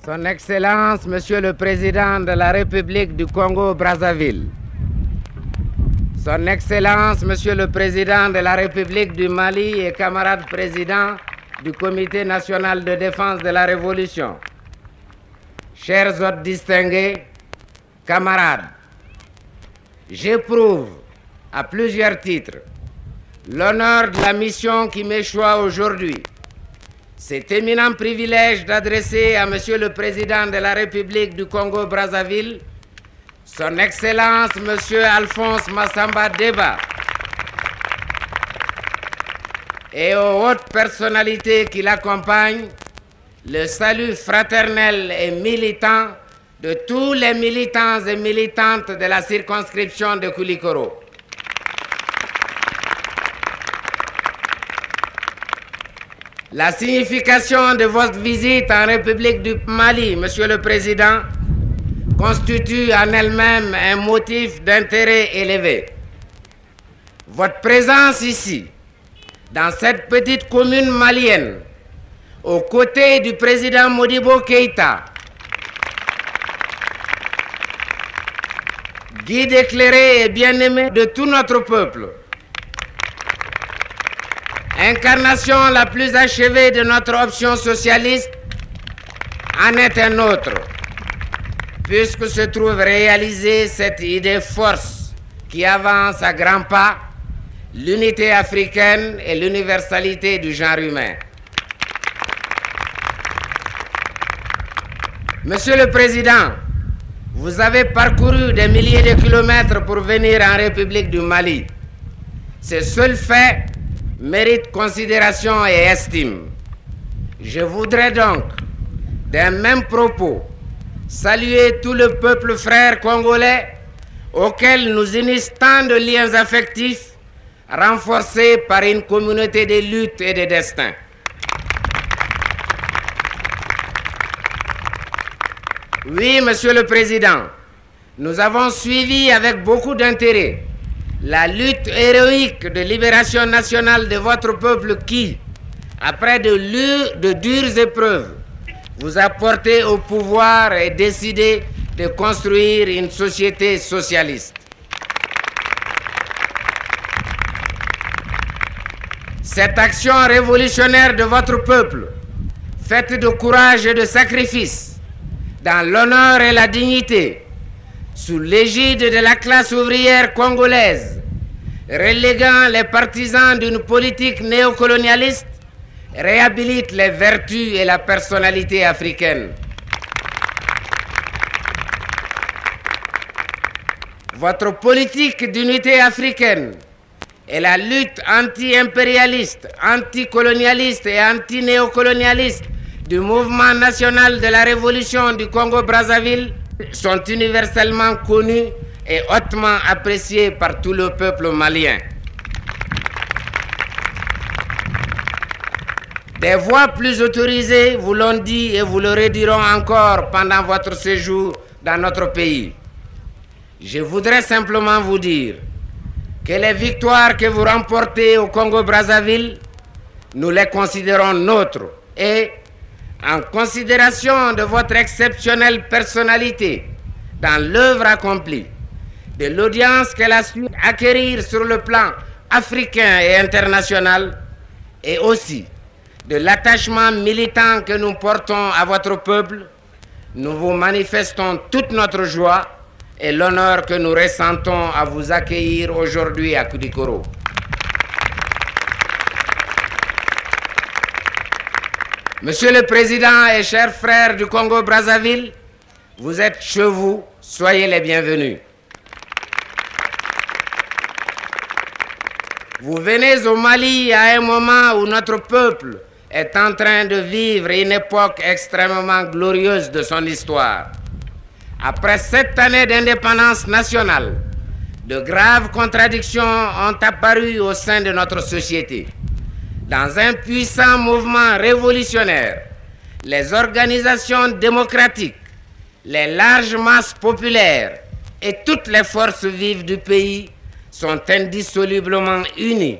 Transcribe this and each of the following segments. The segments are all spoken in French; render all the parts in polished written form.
Son Excellence, Monsieur le Président de la République du Congo-Brazzaville. Son Excellence, Monsieur le Président de la République du Mali et camarade président du Comité national de défense de la Révolution. Chers hôtes distingués, camarades, j'éprouve à plusieurs titres l'honneur de la mission qui m'échoit aujourd'hui. Cet éminent privilège d'adresser à Monsieur le Président de la République du Congo-Brazzaville, Son Excellence Monsieur Alphonse Massamba Deba, et aux hautes personnalités qui l'accompagnent, le salut fraternel et militant de tous les militants et militantes de la circonscription de Koulikoro. La signification de votre visite en République du Mali, Monsieur le Président, constitue en elle-même un motif d'intérêt élevé. Votre présence ici, dans cette petite commune malienne, aux côtés du président Modibo Keïta, guide éclairé et bien-aimé de tout notre peuple, incarnation la plus achevée de notre option socialiste, en est un autre, puisque se trouve réalisée cette idée force qui avance à grands pas l'unité africaine et l'universalité du genre humain. Monsieur le Président, vous avez parcouru des milliers de kilomètres pour venir en République du Mali. Ce seul fait mérite considération et estime. Je voudrais donc, d'un même propos, saluer tout le peuple frère congolais auquel nous unissent tant de liens affectifs renforcés par une communauté de lutte et de destin. Oui, Monsieur le Président, nous avons suivi avec beaucoup d'intérêt la lutte héroïque de libération nationale de votre peuple qui, après de dures épreuves, vous a porté au pouvoir et décidé de construire une société socialiste. Cette action révolutionnaire de votre peuple, faite de courage et de sacrifice, dans l'honneur et la dignité, sous l'égide de la classe ouvrière congolaise, reléguant les partisans d'une politique néocolonialiste, réhabilite les vertus et la personnalité africaine. Votre politique d'unité africaine et la lutte anti-impérialiste, anticolonialiste et anti-néocolonialiste du mouvement national de la révolution du Congo-Brazzaville sont universellement connus et hautement appréciés par tout le peuple malien. Des voix plus autorisées vous l'ont dit et vous le rediront encore pendant votre séjour dans notre pays. Je voudrais simplement vous dire que les victoires que vous remportez au Congo-Brazzaville, nous les considérons nôtres et, en considération de votre exceptionnelle personnalité dans l'œuvre accomplie, de l'audience qu'elle a su acquérir sur le plan africain et international, et aussi de l'attachement militant que nous portons à votre peuple, nous vous manifestons toute notre joie et l'honneur que nous ressentons à vous accueillir aujourd'hui à Koulikoro. Monsieur le Président et chers frères du Congo-Brazzaville, vous êtes chez vous, soyez les bienvenus. Vous venez au Mali à un moment où notre peuple est en train de vivre une époque extrêmement glorieuse de son histoire. Après 7 années d'indépendance nationale, de graves contradictions ont apparu au sein de notre société. Dans un puissant mouvement révolutionnaire, les organisations démocratiques, les larges masses populaires et toutes les forces vives du pays sont indissolublement unies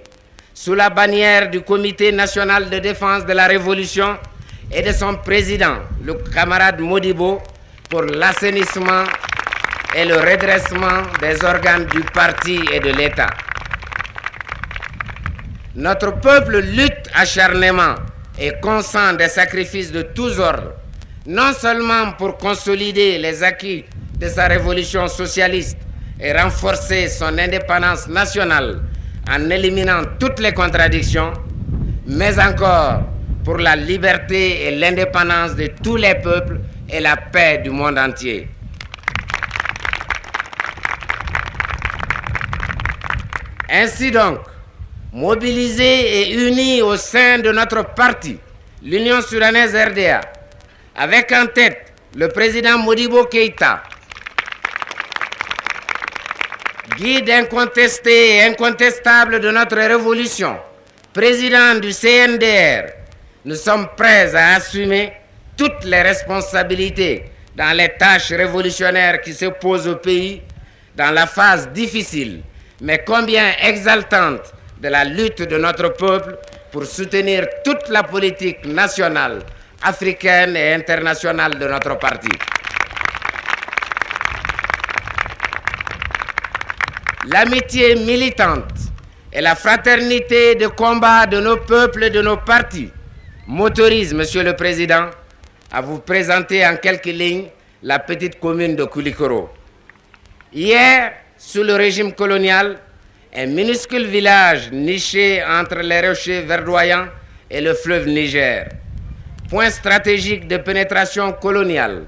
sous la bannière du Comité national de défense de la Révolution et de son président, le camarade Modibo, pour l'assainissement et le redressement des organes du parti et de l'État. Notre peuple lutte acharnement et consent des sacrifices de tous ordres, non seulement pour consolider les acquis de sa révolution socialiste et renforcer son indépendance nationale en éliminant toutes les contradictions, mais encore pour la liberté et l'indépendance de tous les peuples et la paix du monde entier. Ainsi donc, mobilisés et unis au sein de notre parti, l'Union soudanaise RDA, avec en tête le président Modibo Keïta, guide incontesté et incontestable de notre révolution, président du CNDR, nous sommes prêts à assumer toutes les responsabilités dans les tâches révolutionnaires qui se posent au pays dans la phase difficile, mais combien exaltante de la lutte de notre peuple pour soutenir toute la politique nationale, africaine et internationale de notre parti. L'amitié militante et la fraternité de combat de nos peuples et de nos partis m'autorisent, Monsieur le Président, à vous présenter en quelques lignes la petite commune de Koulikoro. Hier, sous le régime colonial, un minuscule village niché entre les rochers verdoyants et le fleuve Niger. Point stratégique de pénétration coloniale,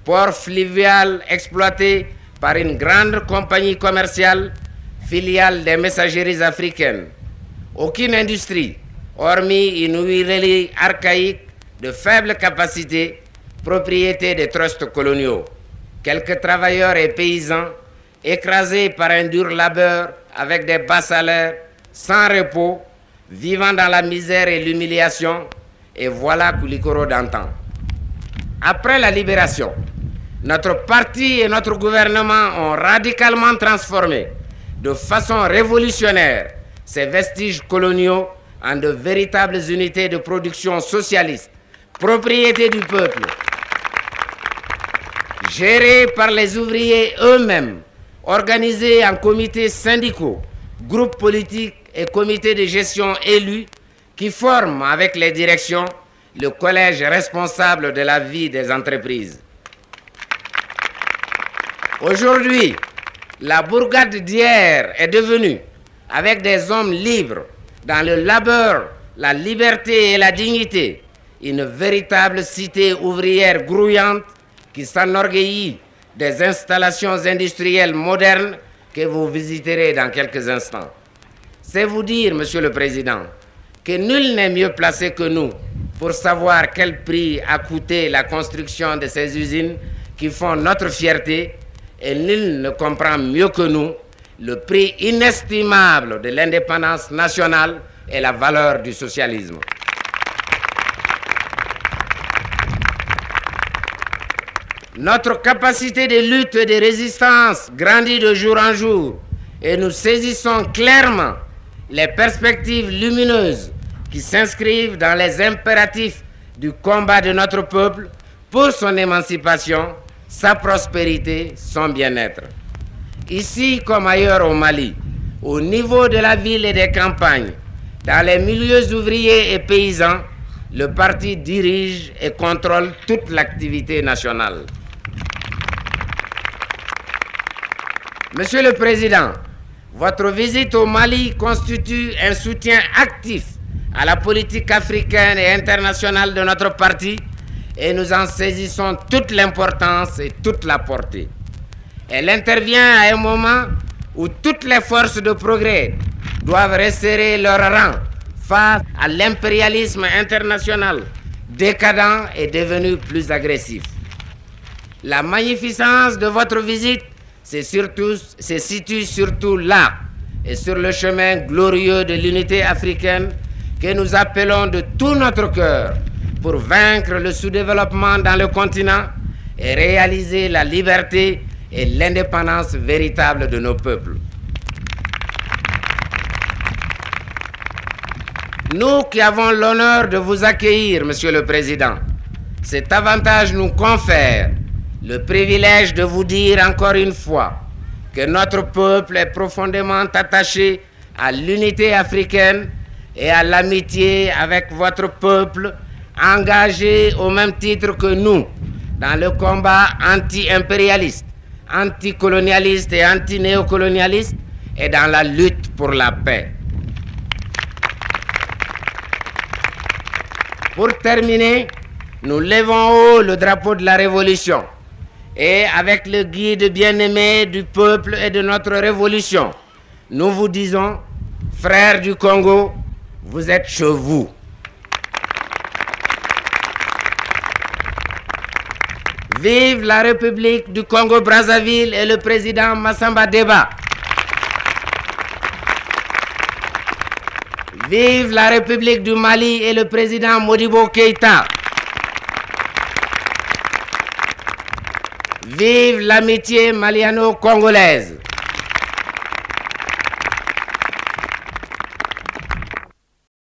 port fluvial exploité par une grande compagnie commerciale, filiale des messageries africaines. Aucune industrie, hormis une huilerie archaïque de faible capacité, propriété des trusts coloniaux. Quelques travailleurs et paysans écrasés par un dur labeur avec des bas salaires, sans repos, vivant dans la misère et l'humiliation, et voilà Koulikoro d'antan. Après la libération, notre parti et notre gouvernement ont radicalement transformé de façon révolutionnaire ces vestiges coloniaux en de véritables unités de production socialiste, propriété du peuple, gérées par les ouvriers eux-mêmes, organisés en comités syndicaux, groupes politiques et comités de gestion élus qui forment avec les directions le collège responsable de la vie des entreprises. Aujourd'hui, la bourgade d'hier est devenue, avec des hommes libres, dans le labeur, la liberté et la dignité, une véritable cité ouvrière grouillante qui s'enorgueillit des installations industrielles modernes que vous visiterez dans quelques instants. C'est vous dire, Monsieur le Président, que nul n'est mieux placé que nous pour savoir quel prix a coûté la construction de ces usines qui font notre fierté, et nul ne comprend mieux que nous le prix inestimable de l'indépendance nationale et la valeur du socialisme. Notre capacité de lutte et de résistance grandit de jour en jour et nous saisissons clairement les perspectives lumineuses qui s'inscrivent dans les impératifs du combat de notre peuple pour son émancipation, sa prospérité, son bien-être. Ici comme ailleurs au Mali, au niveau de la ville et des campagnes, dans les milieux ouvriers et paysans, le parti dirige et contrôle toute l'activité nationale. Monsieur le Président, votre visite au Mali constitue un soutien actif à la politique africaine et internationale de notre parti et nous en saisissons toute l'importance et toute la portée. Elle intervient à un moment où toutes les forces de progrès doivent resserrer leurs rangs face à l'impérialisme international décadent et devenu plus agressif. La magnificence de votre visite se situe surtout là et sur le chemin glorieux de l'unité africaine que nous appelons de tout notre cœur pour vaincre le sous-développement dans le continent et réaliser la liberté et l'indépendance véritable de nos peuples. Nous qui avons l'honneur de vous accueillir, Monsieur le Président, cet avantage nous confère le privilège de vous dire encore une fois que notre peuple est profondément attaché à l'unité africaine et à l'amitié avec votre peuple, engagé au même titre que nous dans le combat anti-impérialiste, anticolonialiste et anti-néocolonialiste et dans la lutte pour la paix. Pour terminer, nous levons haut le drapeau de la Révolution et avec le guide bien-aimé du peuple et de notre Révolution, nous vous disons, frères du Congo, vous êtes chez vous. Vive la République du Congo-Brazzaville et le président Massamba Deba. Vive la République du Mali et le président Modibo Keïta. Vive l'amitié maliano-congolaise.